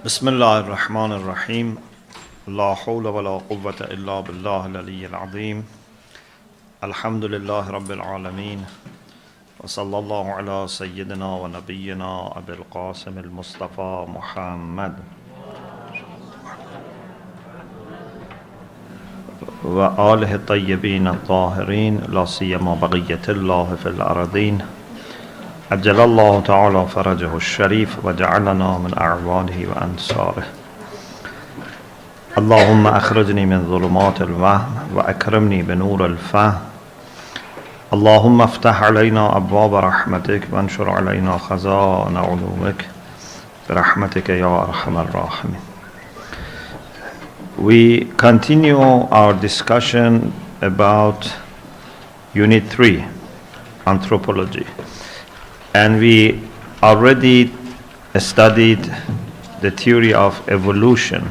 بسم الله الرحمن الرحيم لا حول ولا قوة إلا بالله العلي العظيم الحمد لله رب العالمين وصلى الله على سيدنا ونبينا أبي القاسم المصطفى محمد وآله الطيبين الطاهرين لا سيما بقية الله في الأرضين عجل الله تعالى فرجه الشريف وجعلنا من أعوانه وأنصاره اللهم أخرجني من ظلمات الوهم وأكرمني بنور الفهم اللهم افتح علينا أبواب رحمتك وانشر علينا خزائن علومك برحمتك يا أرحم الراحمين. We continue our discussion about Unit 3, Anthropology. And we already studied the theory of evolution,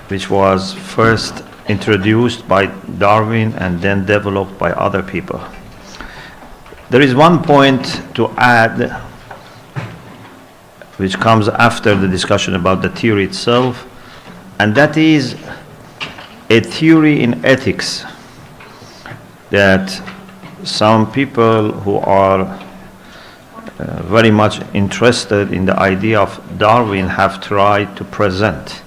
which was first introduced by Darwin and then developed by other people. There is one point to add, which comes after the discussion about the theory itself, and that is a theory in ethics that some people who are very much interested in the idea of Darwin have tried to present.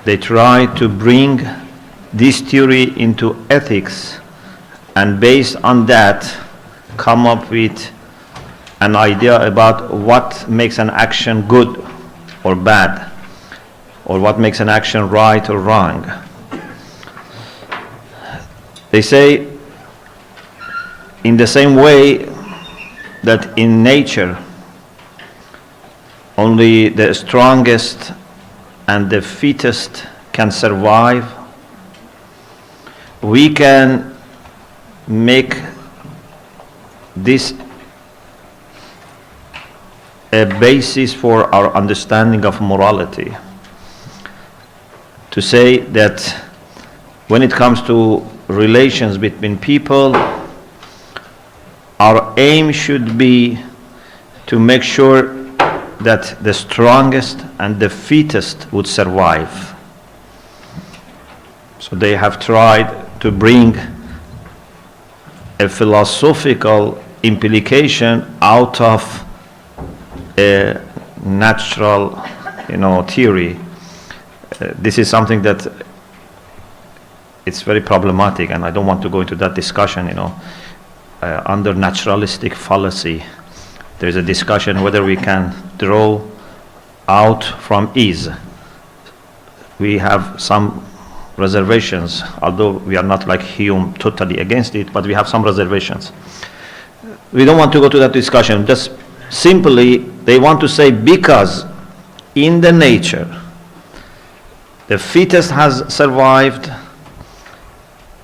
They try to bring this theory into ethics and based on that come up with an idea about what makes an action good or bad, or what makes an action right or wrong. They say, in the same way that in nature only the strongest and the fittest can survive, we can make this a basis for our understanding of morality. To say that when it comes to relations between people, our aim should be to make sure that the strongest and the fittest would survive. So they have tried to bring a philosophical implication out of a natural, theory. This is something that it's very problematic, and I don't want to go into that discussion, under naturalistic fallacy. There is a discussion whether we can draw out from ease. We have some reservations, although we are not like Hume totally against it, but we have some reservations. We don't want to go to that discussion. Just simply, they want to say because in the nature, the fittest has survived,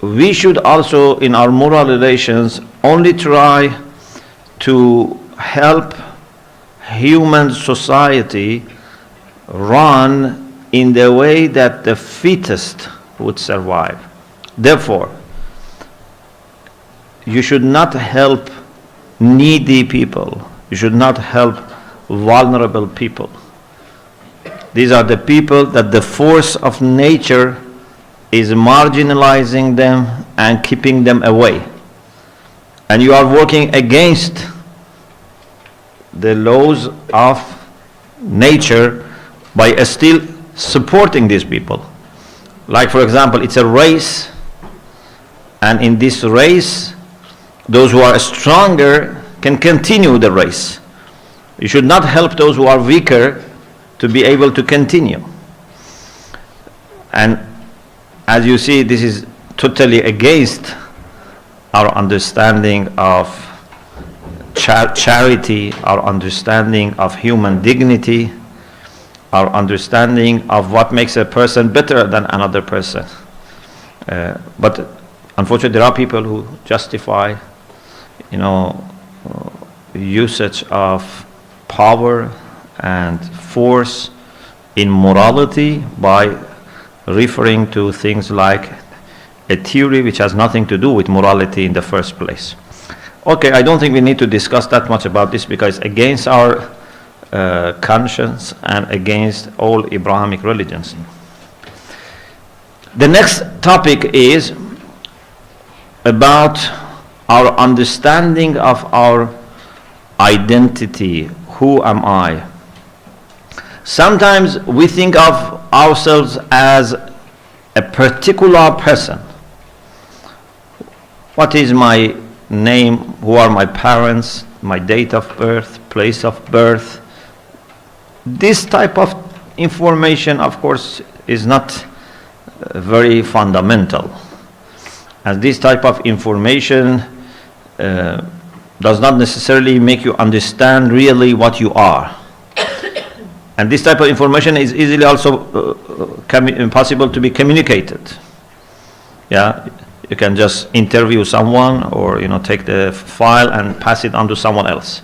we should also in our moral relations only try to help human society run in the way that the fittest would survive. Therefore, you should not help needy people. You should not help vulnerable people. These are the people that the force of nature is marginalizing them and keeping them away. And you are working against the laws of nature by still supporting these people. Like, for example, it's a race, and in this race, those who are stronger can continue the race. You should not help those who are weaker to be able to continue. And as you see, this is totally against our understanding of charity, our understanding of human dignity, our understanding of what makes a person better than another person. But unfortunately, there are people who justify, usage of power and force in morality by referring to things like a theory which has nothing to do with morality in the first place. Okay, I don't think we need to discuss that much about this because it's against our conscience and against all Abrahamic religions. The next topic is about our understanding of our identity. Who am I? Sometimes we think of ourselves as a particular person. What is my name? Who are my parents? My date of birth, place of birth? This type of information, of course, is not very fundamental. And this type of information does not necessarily make you understand really what you are. And this type of information is easily also possible to be communicated. Yeah, you can just interview someone, or take the file and pass it on to someone else.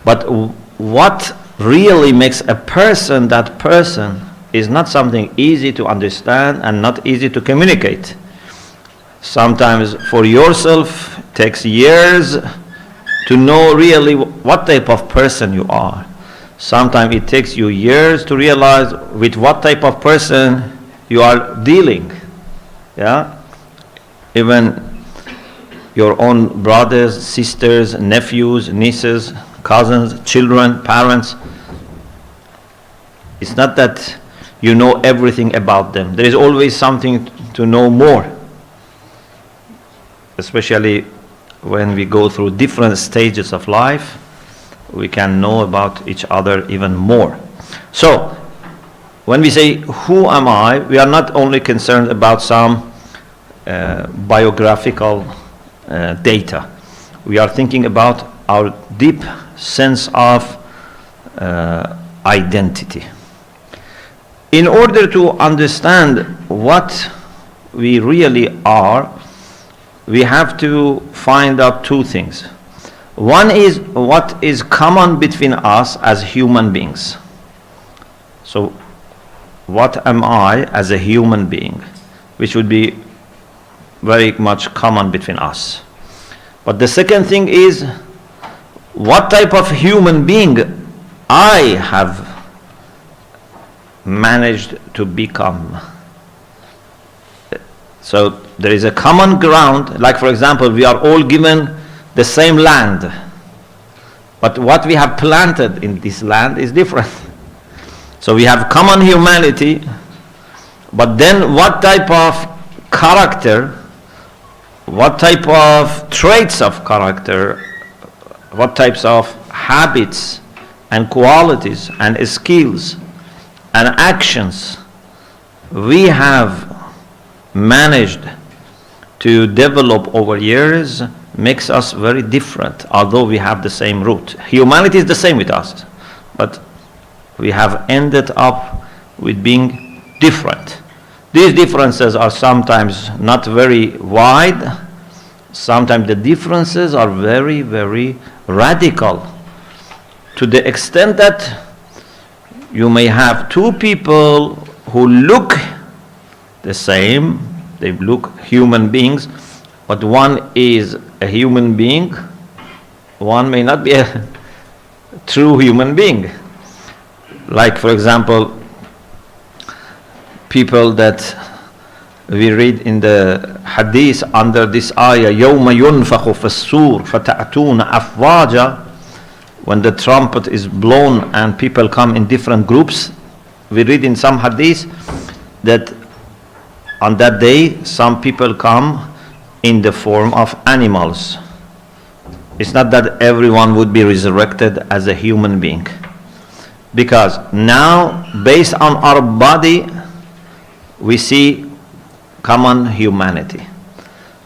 But what really makes a person that person is not something easy to understand and not easy to communicate. Sometimes for yourself it takes years to know really what type of person you are. Sometimes it takes you years to realize with what type of person you are dealing. Yeah? Even your own brothers, sisters, nephews, nieces, cousins, children, parents. It's not that you know everything about them. There is always something to know more. Especially when we go through different stages of life, we can know about each other even more. So, when we say, who am I? We are not only concerned about some biographical data. We are thinking about our deep sense of identity. In order to understand what we really are, we have to find out two things. One is what is common between us as human beings. So, what am I as a human being? Which would be very much common between us. But the second thing is, what type of human being I have managed to become. So there is a common ground, like for example, we are all given the same land, but what we have planted in this land is different. So we have common humanity, but then what type of character, what type of traits of character, what types of habits and qualities and skills and actions we have managed to develop over years makes us very different, although we have the same root. Humanity is the same with us, but we have ended up with being different. These differences are sometimes not very wide. Sometimes the differences are very, very radical, to the extent that you may have two people who look the same, they look human beings, but one is a human being, one may not be a true human being. Like for example, people that we read in the hadith under this ayah, يَوْمَ يُنْفَخُ فِي الصُّورِ فَتَأْتُونَ أَفْوَاجًا. When the trumpet is blown and people come in different groups, we read in some hadith that on that day some people come in the form of animals. It's not that everyone would be resurrected as a human being, because now based on our body we see common humanity.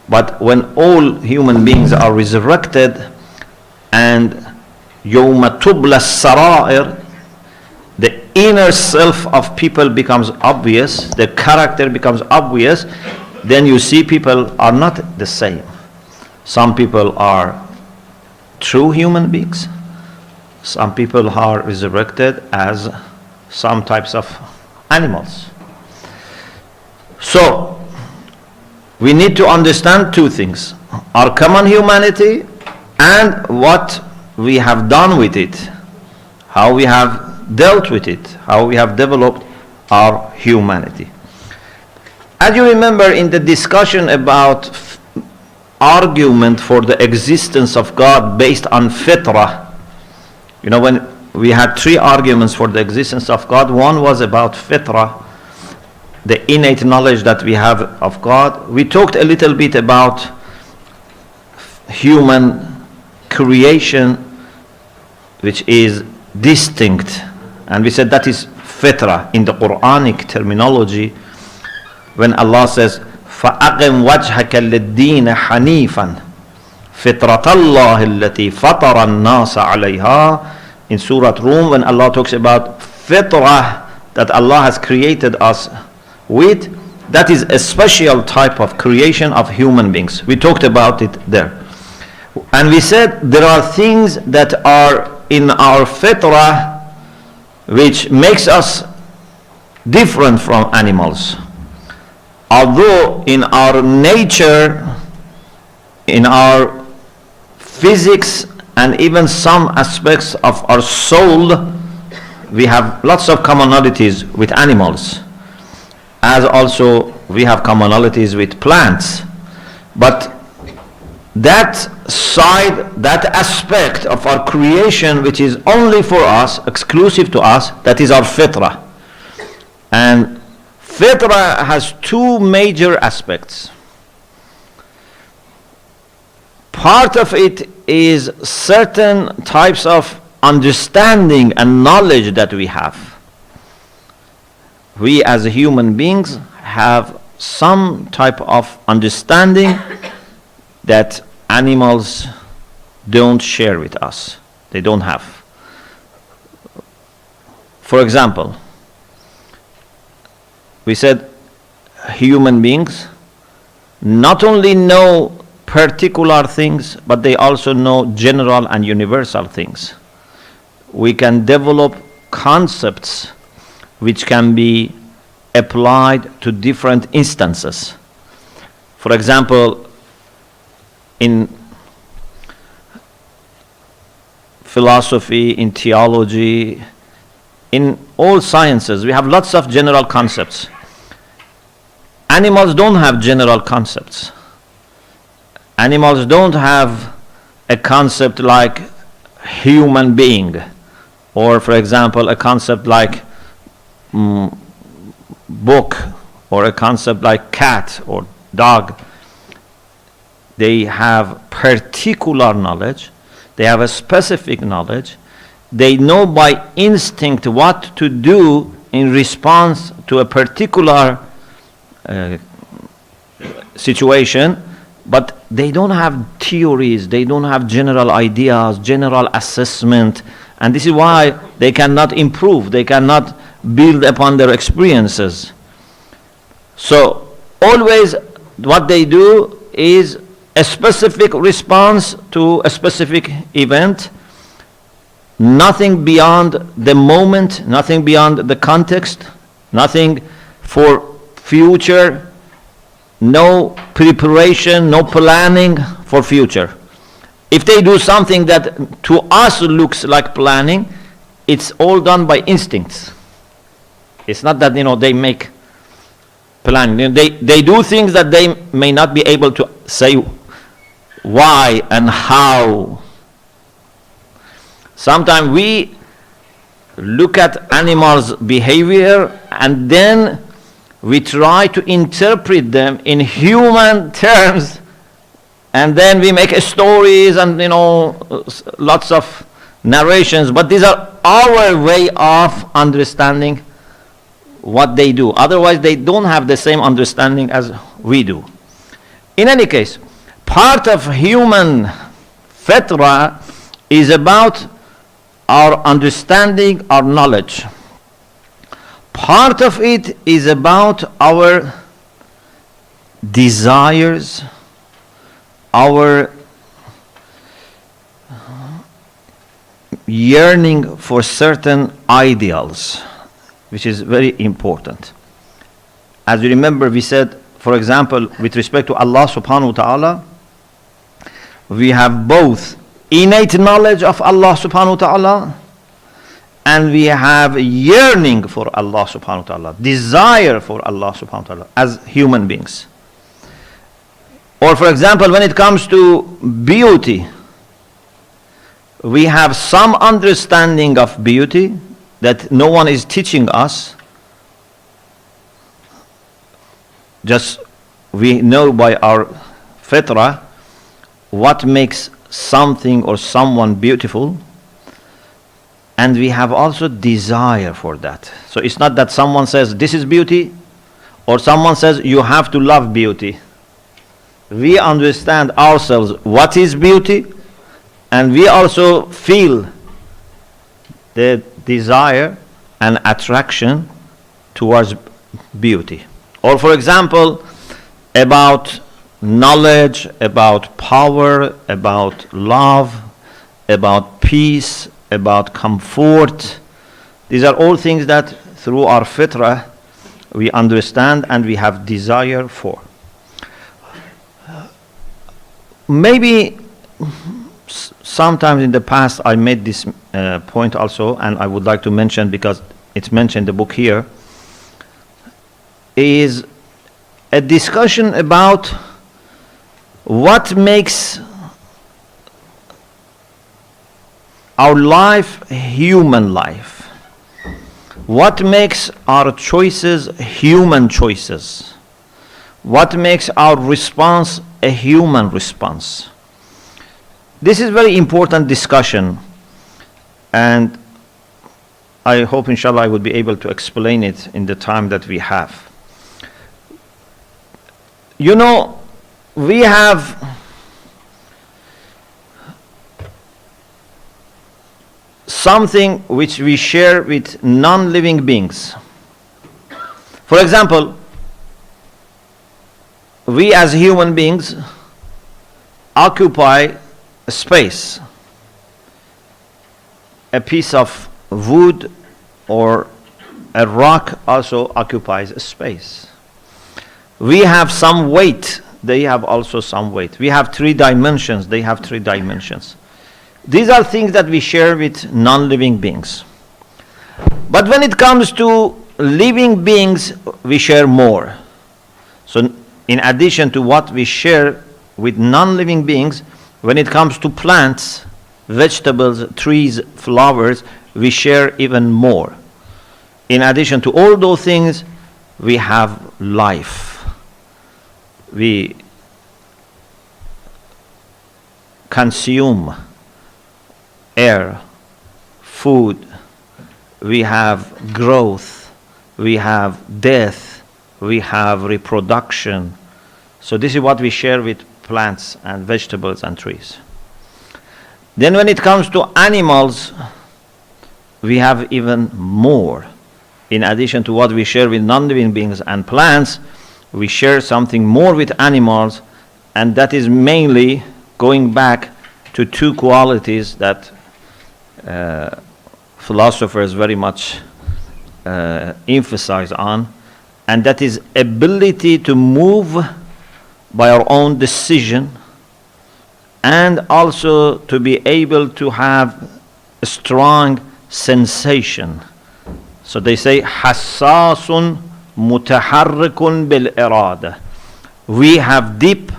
But when all human beings are resurrected and يَوْمَ تُبْلَى السَّرَائِرِ, the inner self of people becomes obvious, the character becomes obvious, then you see people are not the same. Some people are true human beings, some people are resurrected as some types of animals. So, we need to understand two things: our common humanity and what we have done with it how we have dealt with it, how we have developed our humanity. As you remember in the discussion about argument for the existence of God based on fitrah, when we had three arguments for the existence of God. One was about fitrah, the innate knowledge that we have of God. We talked a little bit about human creation, which is distinct, and we said that is fitrah in the Quranic terminology. When Allah says فَأَقِمْ وَجْهَكَ لِلدِّينِ حَنِيفًا فِطْرَةَ اللَّهِ الَّتِي فَطَرَ النَّاسَ عَلَيْهَا, in Surah Rum, when Allah talks about fitrah that Allah has created us with, that is a special type of creation of human beings. We talked about it there. And we said there are things that are in our fitrah which makes us different from animals. Although in our nature, in our physics, and even some aspects of our soul, we have lots of commonalities with animals, as also we have commonalities with plants. But that side, that aspect of our creation which is only for us, exclusive to us, that is our fitrah. And fitrah has two major aspects. Part of it is certain types of understanding and knowledge that we have. We as human beings have some type of understanding that animals don't share with us. They don't have. For example, we said human beings not only know particular things, but they also know general and universal things. We can develop concepts which can be applied to different instances. For example, in philosophy, in theology, in all sciences, we have lots of general concepts. Animals don't have general concepts. Animals don't have a concept like human being, or for example a concept like book, or a concept like cat or dog. They have particular knowledge, they have a specific knowledge, they know by instinct what to do in response to a particular situation, but they don't have theories, they don't have general ideas, general assessment, and this is why they cannot improve, they cannot build upon their experiences. So always what they do is a specific response to a specific event, nothing beyond the moment, nothing beyond the context, nothing for future, no preparation, no planning for future. If they do something that to us looks like planning, it's all done by instincts. It's not that they make planning. They do things that they may not be able to say why and how. Sometimes we look at animals' behavior and then we try to interpret them in human terms, and then we make stories and lots of narrations, but these are our way of understanding what they do. Otherwise they don't have the same understanding as we do. In any case, part of human fitrah is about our understanding, our knowledge. Part of it is about our desires, our yearning for certain ideals, which is very important. As you remember, we said, for example, with respect to Allah subhanahu wa ta'ala, we have both innate knowledge of Allah subhanahu wa ta'ala and we have yearning for Allah subhanahu wa ta'ala, desire for Allah subhanahu wa ta'ala as human beings. Or for example, when it comes to beauty, we have some understanding of beauty that no one is teaching us. Just we know by our fitrah what makes something or someone beautiful, and we have also desire for that. So it's not that someone says this is beauty, or someone says you have to love beauty. We understand ourselves what is beauty, and we also feel the desire and attraction towards beauty. Or for example, about knowledge, about power, about love, about peace, about comfort. These are all things that through our fitrah we understand and we have desire for. Maybe sometimes in the past I made this point also, and I would like to mention because it's mentioned in the book here, is a discussion about what makes our life human life. What makes our choices human choices? What makes our response a human response? This is very important discussion, and I hope inshallah I will be able to explain it in the time that we have. You know, we have something which we share with non-living beings. For example, we as human beings occupy a space. A piece of wood or a rock also occupies a space. We have some weight, they have also some weight. We have 3 dimensions, they have 3 dimensions. These are things that we share with non-living beings. But when it comes to living beings, we share more. So in addition to what we share with non-living beings, when it comes to plants, vegetables, trees, flowers, we share even more. In addition to all those things, we have life. We consume air, food, we have growth, we have death, we have reproduction. So this is what we share with plants and vegetables and trees. Then when it comes to animals, we have even more. In addition to what we share with non-living beings and plants, we share something more with animals, and that is mainly going back to 2 qualities that philosophers very much emphasize on, and that is ability to move by our own decision, and also to be able to have a strong sensation. So they say hassasun mutaharrikun bil irada. We have deep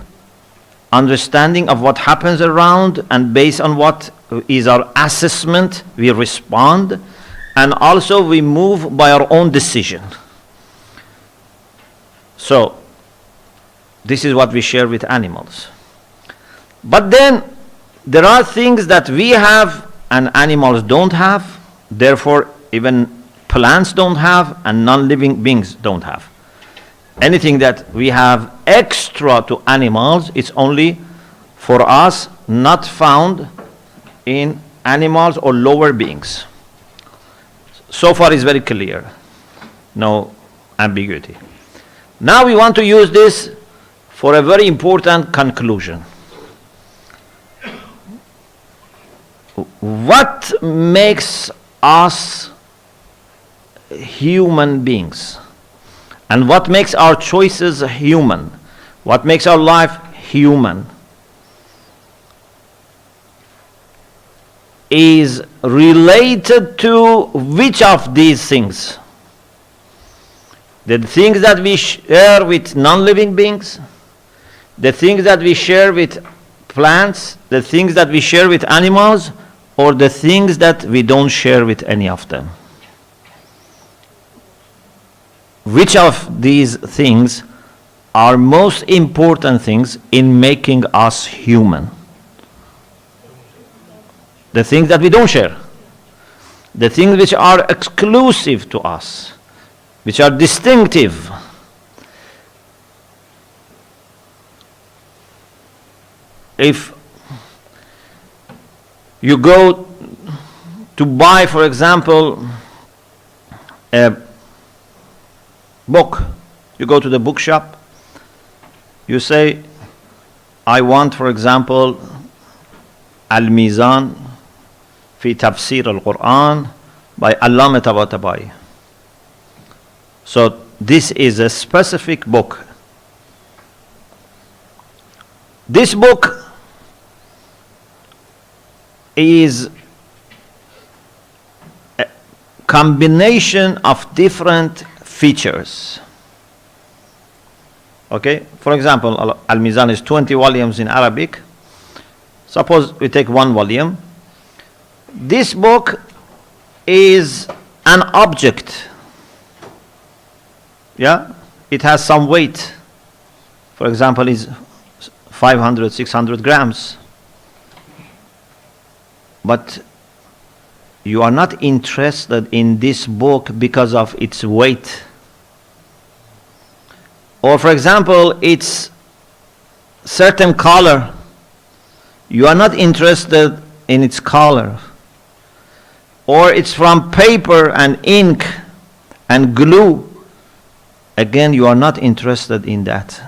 understanding of what happens around, and based on what is our assessment, we respond, and also we move by our own decision. So this is what we share with animals. But then there are things that we have and animals don't have, therefore even plants don't have and non-living beings don't have. Anything that we have extra to animals, it's only for us, not found in animals or lower beings. So far is very clear, no ambiguity. Now we want to use this for a very important conclusion. What makes us human beings? And what makes our choices human? What makes our life human? is related to which of these things? The things that we share with non-living beings, the things that we share with plants, the things that we share with animals, or the things that we don't share with any of them? Which of these things are most important things in making us human? The things that we don't share, the things which are exclusive to us, which are distinctive. If you go to buy, for example, a book, you go to the bookshop, you say, I want, for example, Al-Mizan fi Tafsir al-Quran by Allama Tabatabai. So this is a specific book. This book is a combination of different features. Okay, for example, Al-Mizan is 20 volumes in Arabic. Suppose we take one volume. This book is an object. Yeah, it has some weight. For example, is 500, 600 grams. But you are not interested in this book because of its weight. Or for example, it's certain color. You are not interested in its color. Or it's from paper and ink and glue. Again, you are not interested in that.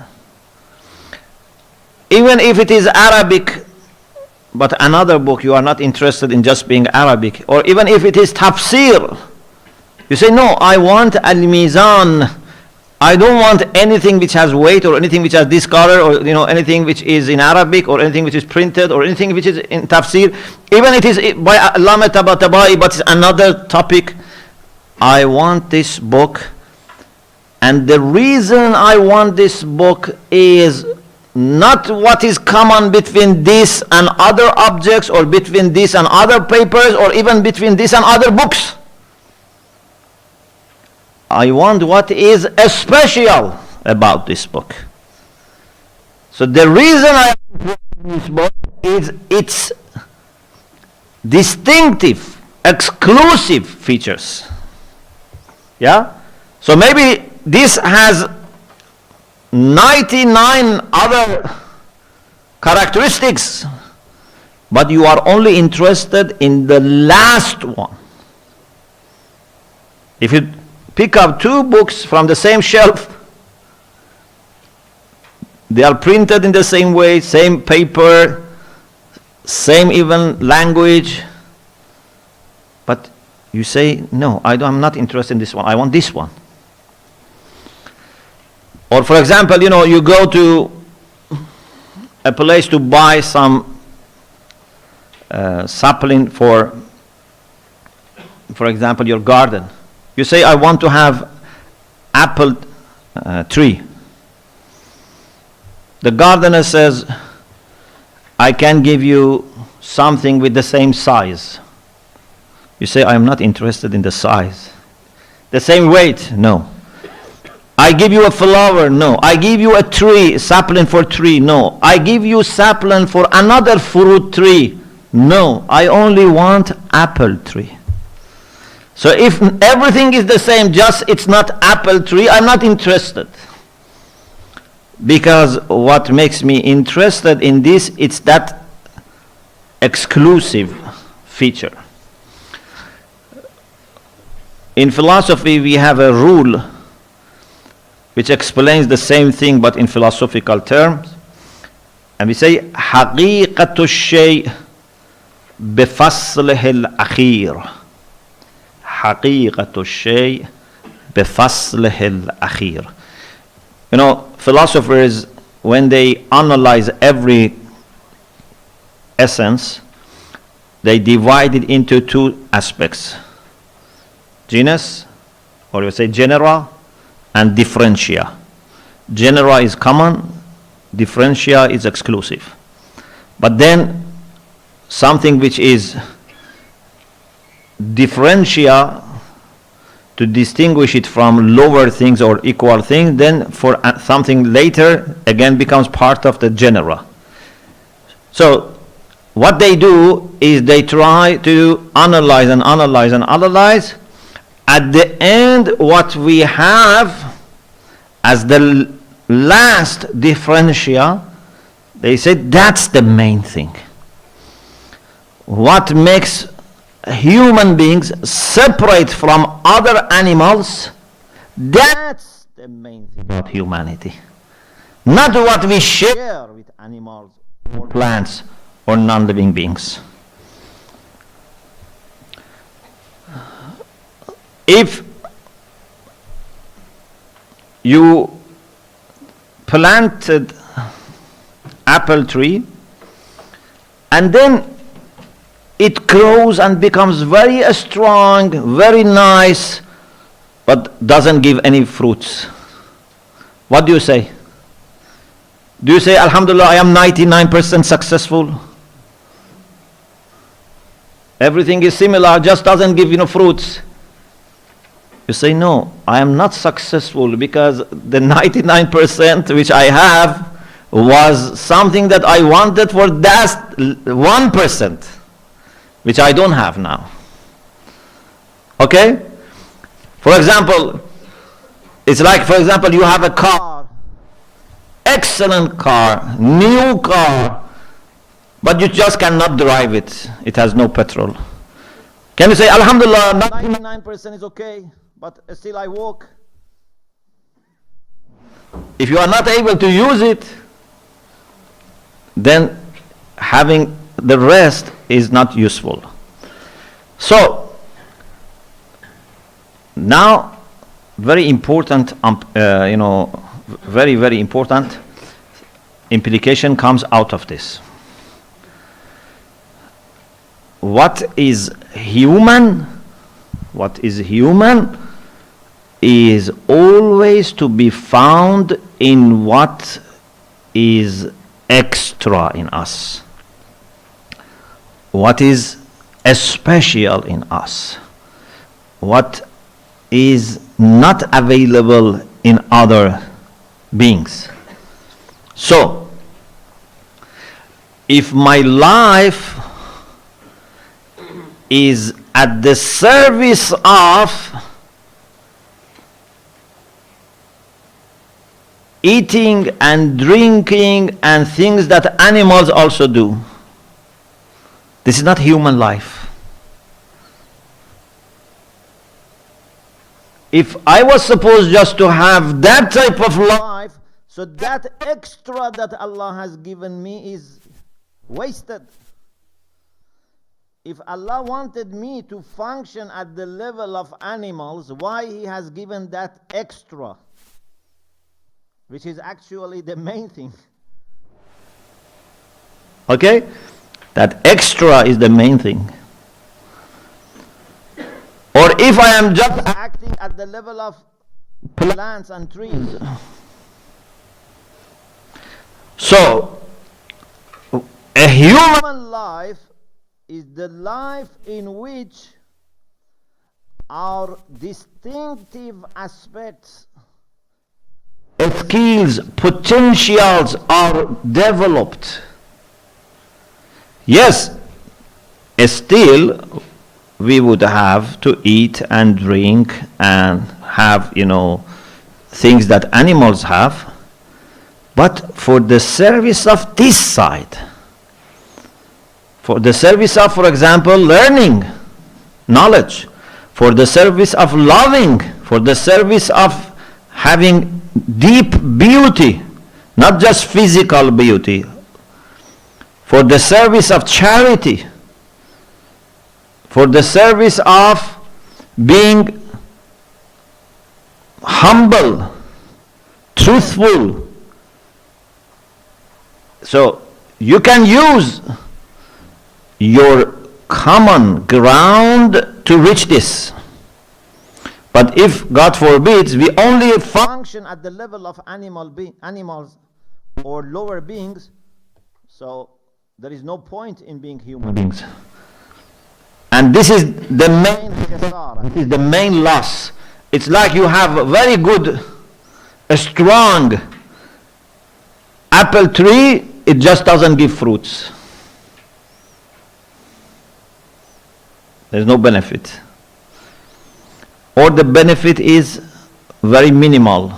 Even if it is Arabic, but another book, you are not interested in just being Arabic. Or even if it is tafsir, you say, no, I want Al-Mizan. I don't want anything which has weight or anything which has this color or anything which is in Arabic or anything which is printed or anything which is in tafsir. Even it is by Allama Tabatabai, but it's another topic. I want this book. And the reason I want this book is not what is common between this and other objects or between this and other papers or even between this and other books. I want what is special about this book. So the reason I want this book is its distinctive, exclusive features. Yeah? So maybe this has 99 other characteristics, but you are only interested in the last one. If you pick up two books from the same shelf, they are printed in the same way, same paper, same even language, but you say, no, I'm not interested in this one, I want this one. Or for example, you go to a place to buy some sapling for example, your garden. You say, I want to have apple tree. The gardener says, I can give you something with the same size. You say, I am not interested in the size. The same weight? No. I give you a flower? No. I give you a tree, sapling for tree? No. I give you sapling for another fruit tree? No. I only want apple tree. So if everything is the same, just it's not apple tree, I'm not interested. Because what makes me interested in this, it's that exclusive feature. In philosophy, we have a rule which explains the same thing but in philosophical terms. And we say, حقيقة الشيء بفصله الأخير. حقيقة الشيء بفصله الأخير. Philosophers, when they analyze every essence, they divide it into two aspects: genus, or you say genera, and differentia. Genera is common, differentia is exclusive. But then something which is differentia, to distinguish it from lower things or equal things, then for something later again becomes part of the genera. So what they do is they try to analyze and analyze and analyze. At the end, what we have as the last differentia, they say that's the main thing. What makes human beings separate from other animals, that's the main thing about humanity. Not what we share with animals or plants or non-living beings. If you planted apple tree and then it grows and becomes very strong, very nice, but doesn't give any fruits, what do you say? Do you say, Alhamdulillah, I am 99% successful? Everything is similar, just doesn't give fruits. You say, no, I am not successful because the 99% which I have was something that I wanted for that 1%, which I don't have now. Okay? For example, it's like, for example, you have a car, excellent car, new car, but you just cannot drive it. It has no petrol. Can you say, Alhamdulillah, 99% is okay, but still I walk? If you are not able to use it, then having the rest is not useful. So now, very important, very, very important implication comes out of this. What is human? What is human is always to be found in what is extra in us, what is special in us, what is not available in other beings. So, if my life is at the service of eating and drinking and things that animals also do, this is not human life. If I was supposed just to have that type of life, so that extra that Allah has given me is wasted. If Allah wanted me to function at the level of animals, why He has given that extra, which is actually the main thing? Okay? That extra is the main thing. Or if I am just acting at the level of plants and trees. So, a human life is the life in which our distinctive aspects, skills, potentials are developed. Yes, still we would have to eat and drink and have, things that animals have, but for the service of this side, for the service of, for example, learning, knowledge, for the service of loving, for the service of having deep beauty, not just physical beauty, for the service of charity, for the service of being humble, truthful. So you can use your common ground to reach this. But if, God forbids, we only function at the level of animals or lower beings, so there is no point in being human beings. And this is the main khasara, this is the main loss. It's like you have a very good, a strong apple tree, it just doesn't give fruits. There's no benefit. Or the benefit is very minimal.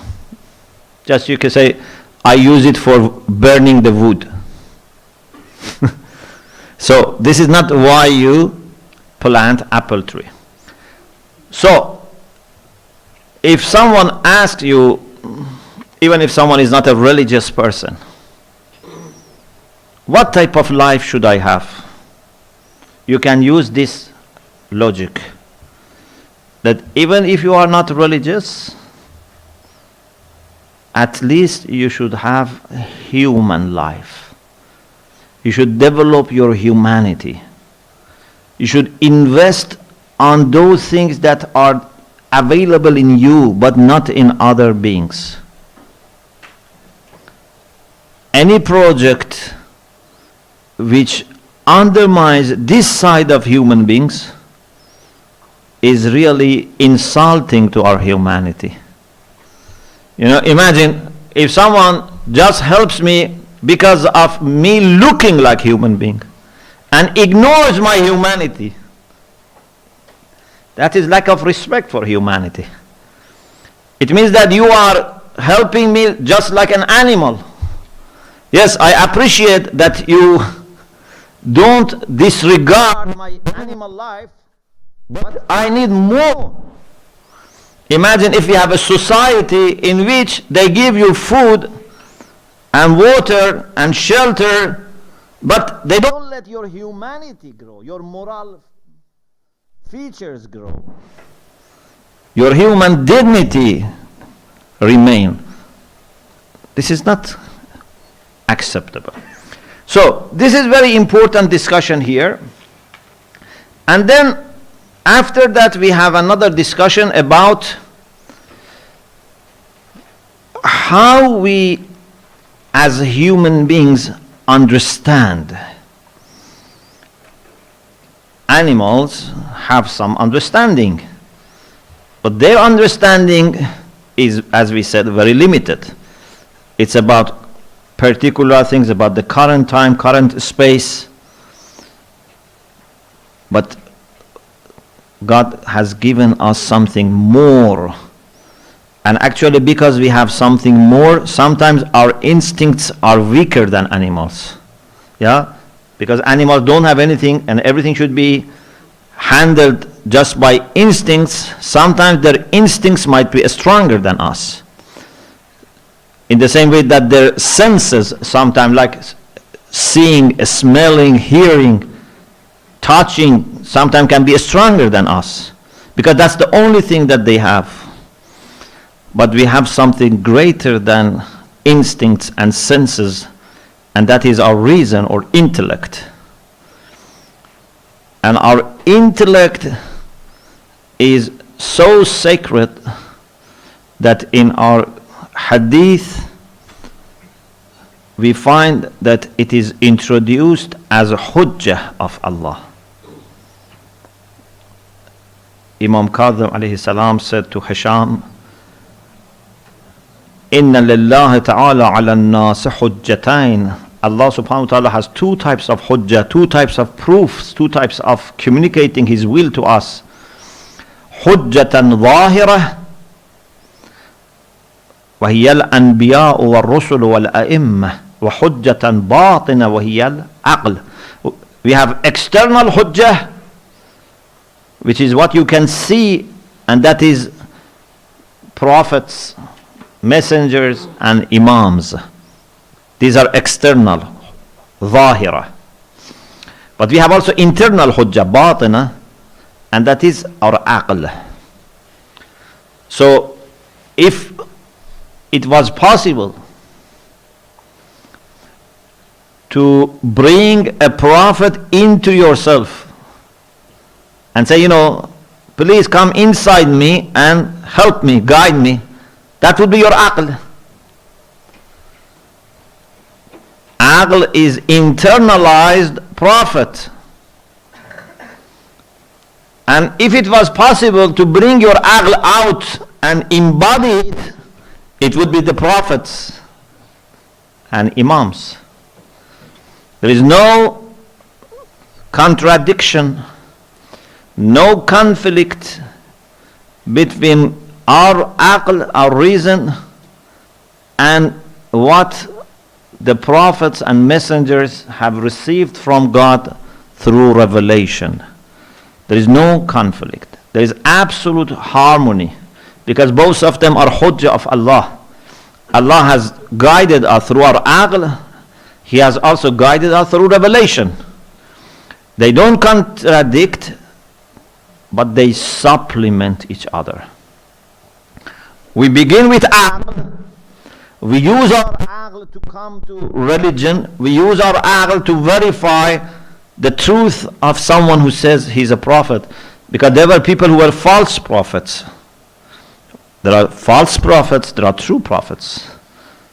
Just you can say, I use it for burning the wood. So this is not why you plant apple tree. So if someone asks you, even if someone is not a religious person, what type of life should I have? You can use this logic, that even if you are not religious, at least you should have a human life. You should develop your humanity. You should invest on those things that are available in you but not in other beings. Any project which undermines this side of human beings is really insulting to our humanity. You know, imagine if someone just helps me because of me looking like human being and ignores my humanity. That is lack of respect for humanity. It means that you are helping me just like an animal. Yes, I appreciate that you don't disregard my animal life, but I need more. Imagine if you have a society in which they give you food and water and shelter, but they don't let your humanity grow, your moral features grow, your human dignity remain. This is not acceptable. So this is very important discussion here. And then after that we have another discussion about how we as human beings understand. Animals have some understanding, but their understanding is, as we said, very limited. It's about particular things, about the current time, current space. But God has given us something more. And actually, because we have something more, sometimes our instincts are weaker than animals. Yeah? Because animals don't have anything and everything should be handled just by instincts. Sometimes their instincts might be stronger than us. In the same way that their senses, sometimes like seeing, smelling, hearing, touching, sometimes can be stronger than us. Because that's the only thing that they have. But we have something greater than instincts and senses, and that is our reason or intellect. And our intellect is so sacred that in our hadith we find that it is introduced as a hujjah of Allah. Imam Kadhim alayhi salam said to Hisham, Inna lillahi ta'ala ala an-nas hujjatain. Allah subhanahu wa ta'ala has two types of hujjah, two types of proofs, two types of communicating His will to us. Hujjatan zahirah, وهي الأنبياء والرسل والأئمة وحجة باطنة وهي العقل. We have external hujjah, which is what you can see, and that is prophets, messengers and imams. These are external, zahira. But we have also internal hujjah, batina, and that is our aql. So if it was possible to bring a prophet into yourself and say, please come inside me and help me, guide me. That would be your aql. Aql is internalized prophet. And if it was possible to bring your aql out and embody it, it would be the prophets and imams. There is no contradiction, no conflict between our aql, our reason, and what the prophets and messengers have received from God through revelation. There is no conflict. There is absolute harmony, because both of them are hujjah of Allah. Allah has guided us through our aql. He has also guided us through revelation. They don't contradict, but they supplement each other. We begin with aql. We use our aql to come to religion. We use our aql to verify the truth of someone who says he's a prophet, because there were people who were false prophets. There are false prophets, there are true prophets.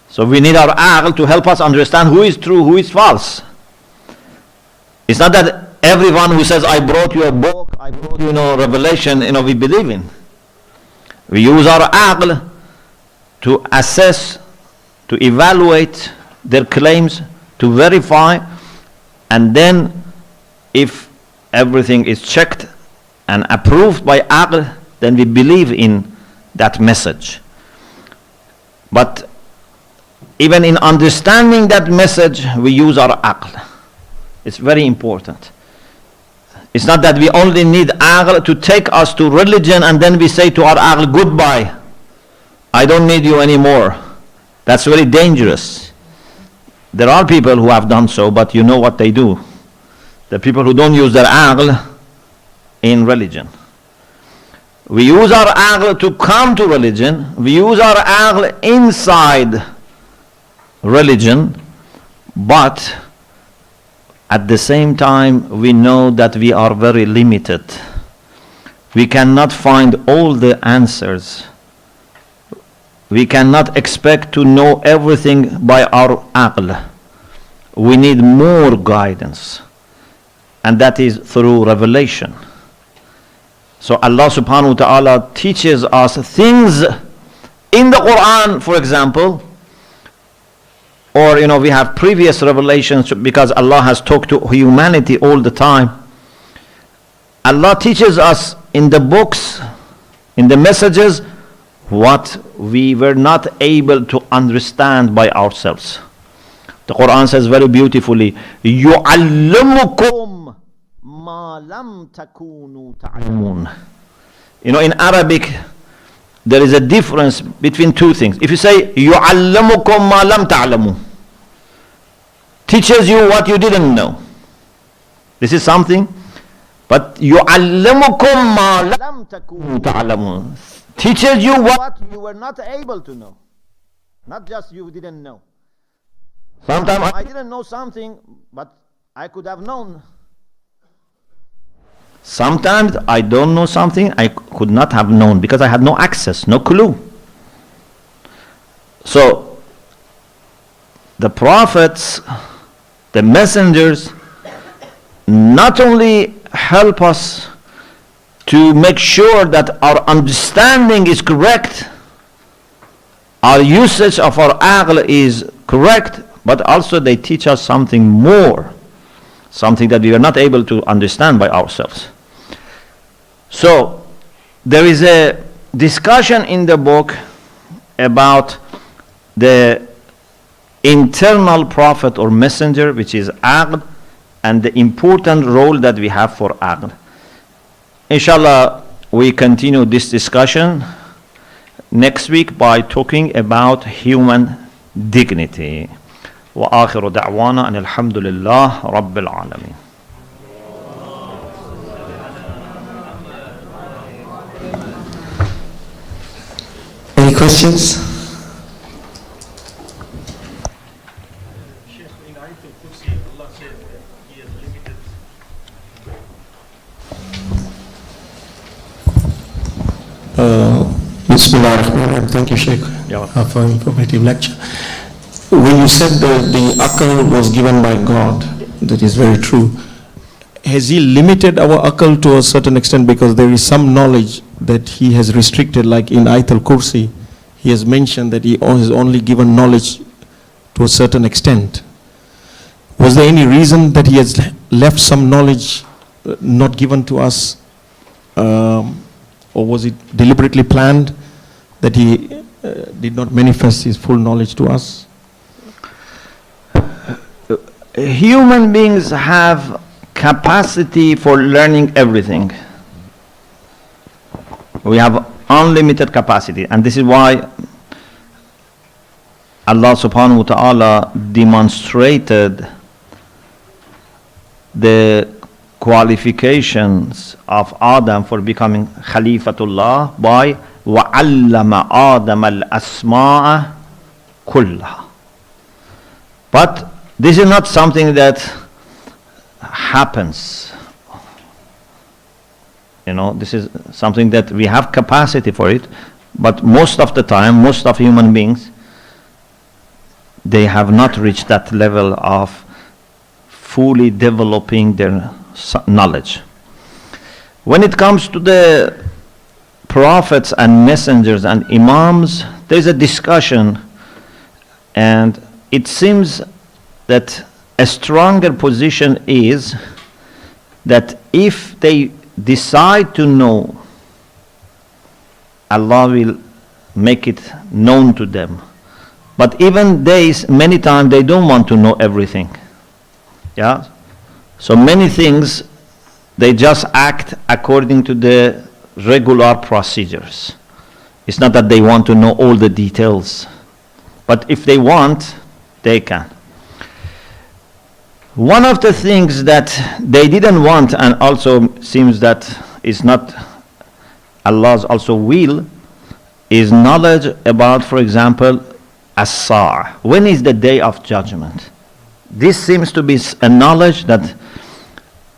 So we need our aql to help us understand who is true, who is false. It's not that everyone who says, I brought you a book, I brought you revelation, we believe in. We use our aql to assess, to evaluate their claims, to verify, and then if everything is checked and approved by aql, then we believe in that message. But even in understanding that message, we use our aql. It's very important. It's not that we only need aql to take us to religion and then we say to our aql, goodbye, I don't need you anymore. That's very dangerous. There are people who have done so, but you know what they do. The people who don't use their aql in religion. We use our aql to come to religion. We use our aql inside religion, but at the same time we know that we are very limited. We cannot find all the answers. We cannot expect to know everything by our aql. We need more guidance, and that is through revelation. So Allah subhanahu wa ta'ala teaches us things in the Quran, for example, or we have previous revelations, because Allah has talked to humanity all the time. Allah teaches us in the books, in the messages, what we were not able to understand by ourselves. The Quran says very beautifully, يُعَلِّمُكُمْ مَا لَمْ تَكُونُوا تَعْلَمُونَ. In Arabic, there is a difference between two things. If you say, يُعَلِّمُكُمْ مَا لَمْ تَعْلَمُوا, teaches you what you didn't know. This is something. But يُعَلِّمُكُمْ مَا لَمْ تَكُونُوا تَعْلَمُونَ, teaches you what you were not able to know. Not just you didn't know. Sometimes I didn't know something, but I could have known. Sometimes I don't know something I could not have known because I had no access, no clue. So the prophets, the messengers, not only help us to make sure that our understanding is correct, our usage of our aql is correct, but also they teach us something more, something that we are not able to understand by ourselves. So there is a discussion in the book about the internal prophet or messenger, which is aql, and the important role that we have for aql. Inshallah, we continue this discussion next week by talking about human dignity. وآخر دعوانا أن الحمد لله رب العالمين. Any questions? Bismillahirrahmanirrahim. Thank you, Sheikh, for an informative lecture. When you said that the Aqal was given by God, that is very true. Has He limited our Aqal to a certain extent, because there is some knowledge that He has restricted, like in Ayat al-Kursi, He has mentioned that He has only given knowledge to a certain extent. Was there any reason that He has left some knowledge not given to us, or was it deliberately planned that He did not manifest His full knowledge to us? Human beings have capacity for learning everything. We have unlimited capacity, and this is why Allah subhanahu wa ta'ala demonstrated the qualifications of Adam for becoming Khalifatullah by وَعَلَّمَ آدَمَ الْأَسْمَاءَ كُلَّهَا. But this is not something that happens. This is something that we have capacity for it, but most of the time, most of human beings, they have not reached that level of fully developing their knowledge. When it comes to the prophets and messengers and imams, there's a discussion, and it seems that a stronger position is that if they decide to know, Allah will make it known to them. But even they, many times, they don't want to know everything. Yeah? So many things, they just act according to the regular procedures. It's not that they want to know all the details. But if they want, they can. One of the things that they didn't want, and also seems that is not Allah's also will, is knowledge about, for example, as-sa'a. When is the day of judgment? This seems to be a knowledge that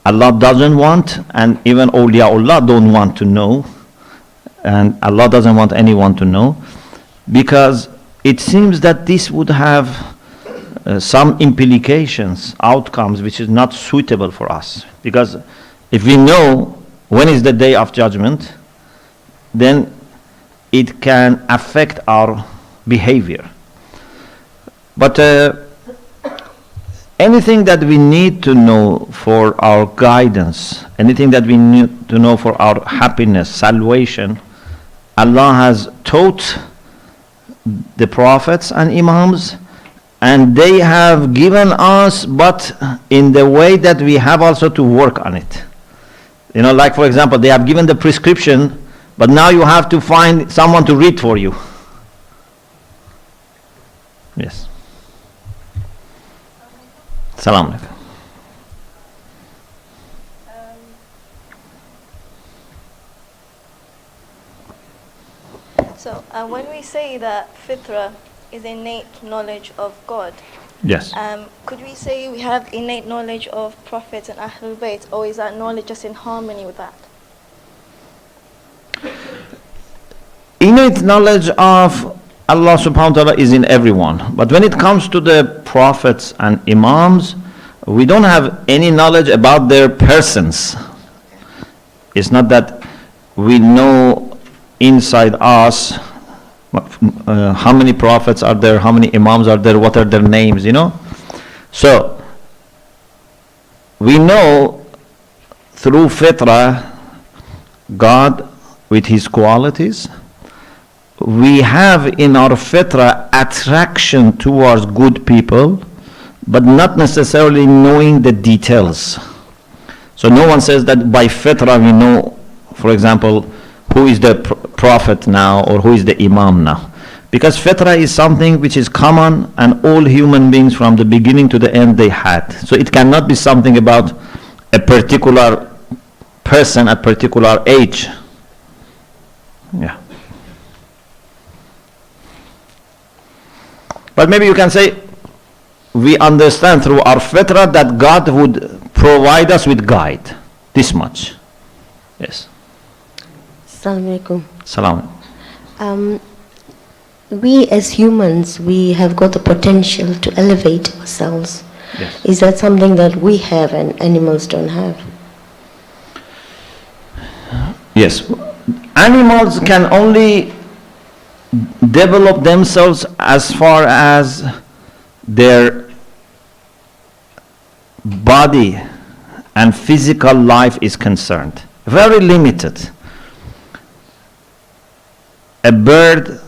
Allah doesn't want, and even awliyaullah don't want to know, and Allah doesn't want anyone to know, because it seems that this would have some implications, outcomes, which is not suitable for us. Because if we know when is the day of judgment, then it can affect our behavior. But anything that we need to know for our guidance, anything that we need to know for our happiness, salvation, Allah has taught the prophets and imams, and they have given us, but in the way that we have also to work on it. Like for example, they have given the prescription, but now you have to find someone to read for you. Yes. Salam alaikum. So when we say that fitra is innate knowledge of God, Yes. Could we say we have innate knowledge of prophets and Ahlul Bayt, or is that knowledge just in harmony with that? Innate knowledge of Allah subhanahu wa ta'ala is in everyone. But when it comes to the prophets and imams, we don't have any knowledge about their persons. It's not that we know inside us how many prophets are there, how many imams are there, what are their names, So, we know through fitrah, God with His qualities. We have in our fitrah attraction towards good people, but not necessarily knowing the details. So no one says that by fitrah we know, for example, who is the prophet now or who is the imam now. Because fitrah is something which is common, and all human beings from the beginning to the end they had. So it cannot be something about a particular person at particular age. Yeah. But maybe you can say, we understand through our fitrah that God would provide us with guide. This much. Yes. Assalamu alaikum. Salam. Um, we as humans, we have got the potential to elevate ourselves. Yes. Is that something that we have and animals don't have? Yes. Animals can only develop themselves as far as their body and physical life is concerned. Very limited. A bird,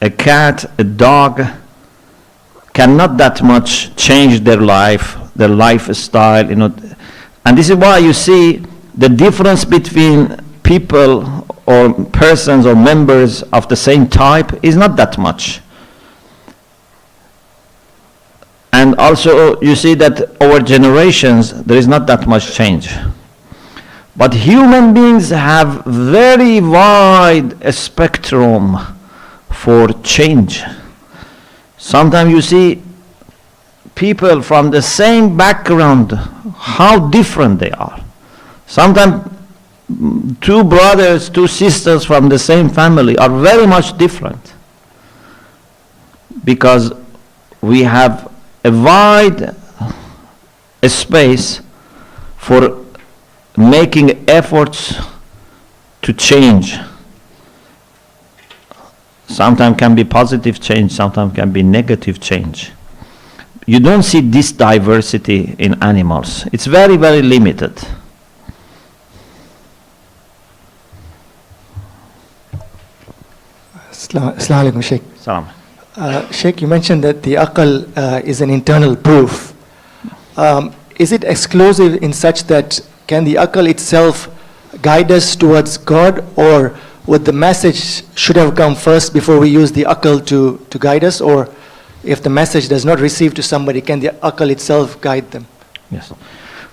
a cat, a dog cannot that much change their life, their lifestyle, and this is why you see the difference between people or persons or members of the same type is not that much. And also you see that over generations there is not that much change. But human beings have very wide spectrum for change. Sometimes you see people from the same background, how different they are. Sometimes two brothers, two sisters from the same family are very much different, because we have a wide space for making efforts to change. Sometimes can be positive change, sometimes can be negative change. You don't see this diversity in animals. It's very, very limited. Assalamu alaikum, Sheikh. Salam. Sheikh, you mentioned that the aql is an internal proof. Is it exclusive in such that can the aql itself guide us towards God, or would the message should have come first before we use the aql to guide us? Or if the message does not receive to somebody, can the aql itself guide them? Yes.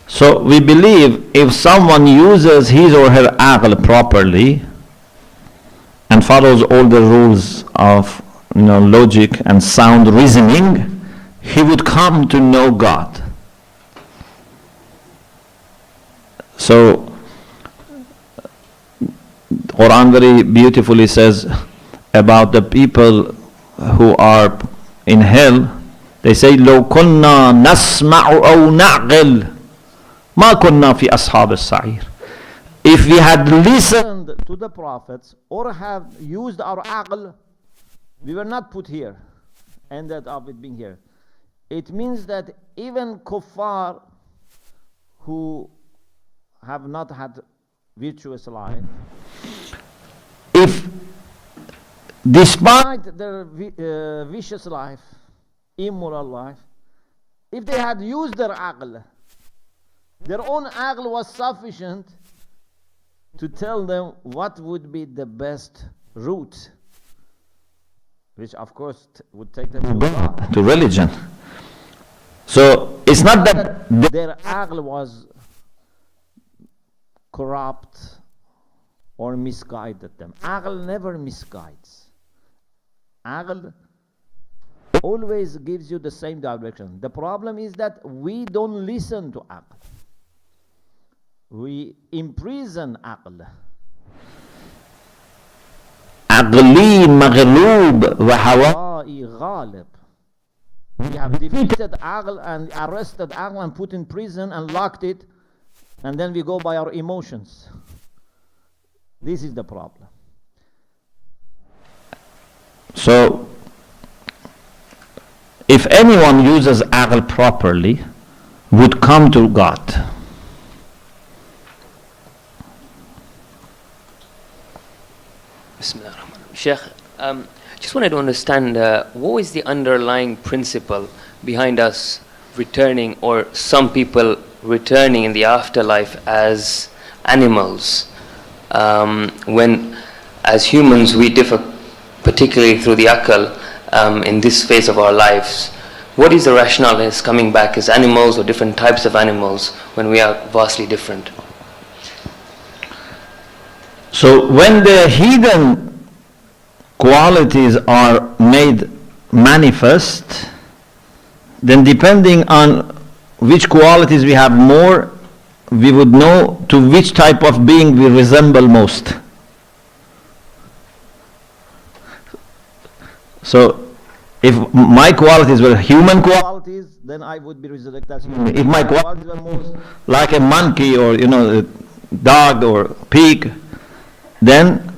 So we believe if someone uses his or her aql properly and follows all the rules of logic and sound reasoning, he would come to know God. So Quran very beautifully says about the people who are in hell, they say لو كنا نسمع أو نعقل ما كنا في أصحاب السعير. If we had listened to the prophets or have used our aql, we were not put here, ended up with being here. It means that even kuffar who have not had virtuous life, if despite their vicious life, immoral life, if they had used their aql, their own aql was sufficient to tell them what would be the best route, which of course would take them to God, to religion. So it's not that their aql was corrupt or misguided them. Aql never misguides. Aql always gives you the same direction. The problem is that we don't listen to aql. We imprison aql. عقلي مغلوب وهوائي غالب. We have defeated aql and arrested aql and put in prison and locked it, and then we go by our emotions. This is the problem. So if anyone uses aql properly, would come to God. Sheikh, just wanted to understand what is the underlying principle behind us returning, or some people returning in the afterlife as animals, when as humans we differ, particularly through the aql, in this phase of our lives. What is the rationale as coming back as animals or different types of animals when we are vastly different? So when the hidden qualities are made manifest, then depending on which qualities we have more, we would know to which type of being we resemble most. So if my qualities were human qualities, then I would be resurrected as human. If my qualities were more like a monkey or a dog or pig, then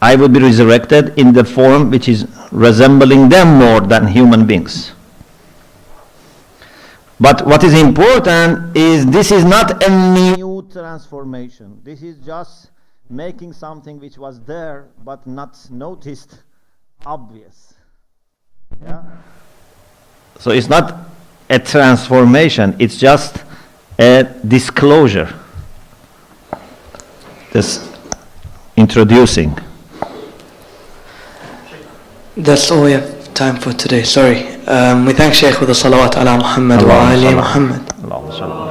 I would be resurrected in the form which is resembling them more than human beings. But what is important is this is not a new transformation. This is just making something which was there but not noticed obvious. Yeah? So it's not a transformation, it's just a disclosure. This introducing. That's all we have time for today. Sorry. We thank Shaykh with the salawat ala Muhammad wa ali Muhammad. Allahumma salli.